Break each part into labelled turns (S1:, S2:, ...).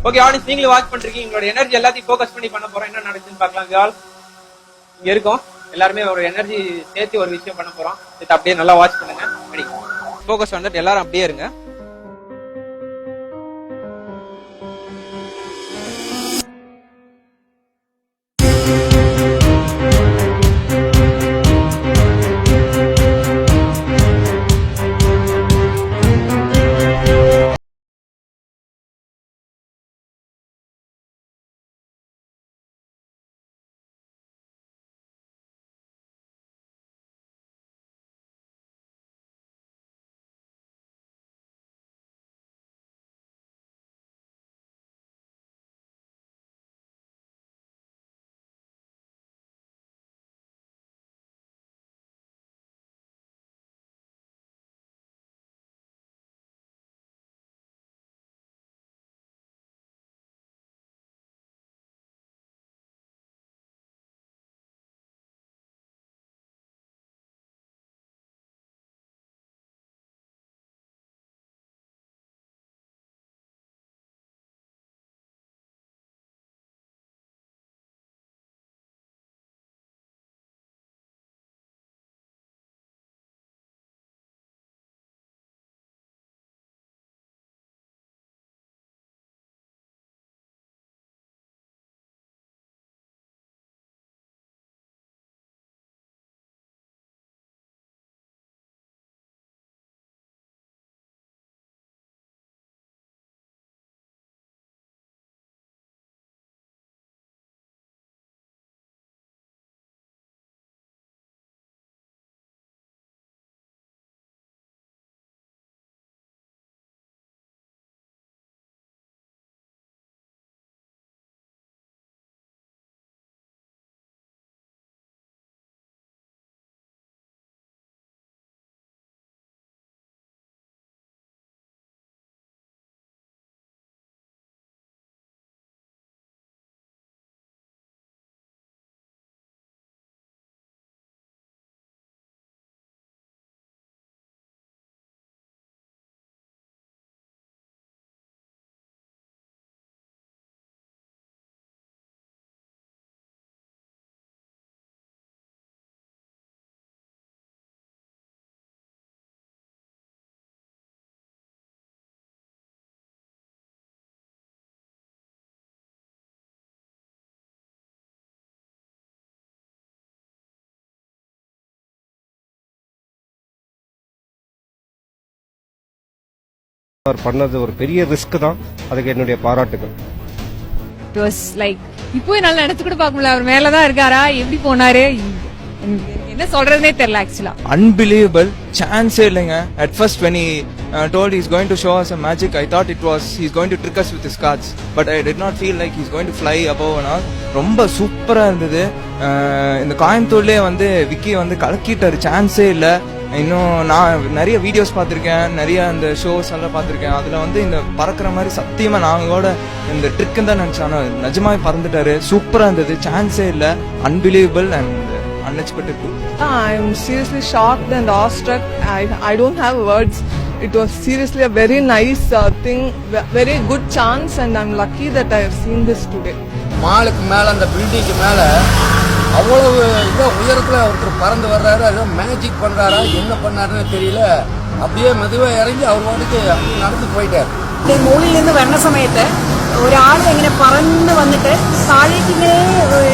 S1: Okay audience, நீங்களும் watch பண்றீங்க. எங்களோட எனர்ஜி எல்லாத்தையும் ஃபோக்கஸ் பண்ணி பண்ண போறோம். என்ன நடக்குதுன்னு பார்க்கலாம். இங்க இருக்கோம் எல்லாருமே ஒரு எனர்ஜி சேர்த்து ஒரு விஷயம் பண்ண போறோம். இது அப்படியே நல்லா வாட்ச் பண்ணுங்க. ரெடி, ஃபோக்கஸ் வந்துட்டு எல்லாரும் அப்படியே இருங்க.
S2: அவர் பண்ணது ஒரு பெரிய ரிஸ்க் தான். அதுக்கு என்னுடைய பாராட்டுகள்.
S3: இட் வாஸ் லைக் இப்போ என்னால நினைச்சு கூட பார்க்க முடியல. அவர் மேலதான் இருக்காரா, எப்படி போனாரு, என்ன சொல்றதுனே தெரியல. ஆக்சுவலா
S4: unbelievable, சான்ஸே இல்லைங்க. at first when he told he's going to show us a magic, I thought it was he's going to trick us with his cards, but I did not feel like he's going to fly above and all. ரொம்ப சூப்பரா இருந்தது. இந்த கோயம்புத்தூர்லயே வந்து விக்கி வந்து கலக்கிட்டாரு, சான்ஸே இல்ல. இன்னும் நான் நிறைய வீடியோஸ் பார்த்துருக்கேன், நிறைய அந்த ஷோஸ் எல்லாம் பார்த்துருக்கேன். அதில் வந்து இந்த பறக்கிற மாதிரி சத்தியமாக நாங்கள் கூட இந்த ட்ரிக்குன்னு தான் நினச்சோம். ஆனால் நிஜமாவே பறந்துட்டாரு, சூப்பராக இருந்தது, சான்ஸே இல்லை. Unbelievable and unexpected too.
S5: I'm seriously shocked and awestruck. I don't have words. It was seriously a very nice thing, very good chance, and I'm lucky that I have seen this today.
S6: மாலுக்கு மேலே அந்த பில்டிங்க்கு மேலே அவ்வளவு இதோ உயரத்தில் ஒருத்தர் பறந்து வர்றாரு. ஏதோ மேஜிக் பண்ணுறாரா என்ன பண்ணாருன்னு தெரியல. அப்படியே மெதுவாக ഇറങ്ങി അവർ വാടിക്ക് നടന്നു പോയിട്ടാர்.
S7: മുകളിൽ നിന്ന് വരുന്ന സമയത്ത് ഒരാൾ ഇങ്ങനെ പറന്ന് വന്നിട്ട് താഴേക്ക് ഇങ്ങനെ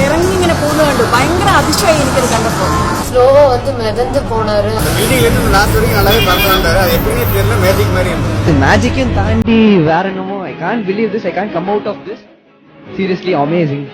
S7: ഇറങ്ങി ഇങ്ങനെ പോകുന്നത് കണ്ടു. ഭയങ്കര അതിശയമായി എനിക്കത് കണ്ടപ്പോൾ.
S8: ஸ்லோவா வந்து மிதந்து போனாரு.
S6: பில்டிங்லேருந்து லாஸ்ட் வரைக்கும் நல்லாவே பறந்துறாரு. அது எப்படின்னு தெரியல, மேஜிக் மாதிரி இருந்தது.
S9: மேஜிக்கையும் தாண்டி வேற என்னமோ. I can't believe this, I can't come out of this. Seriously amazing.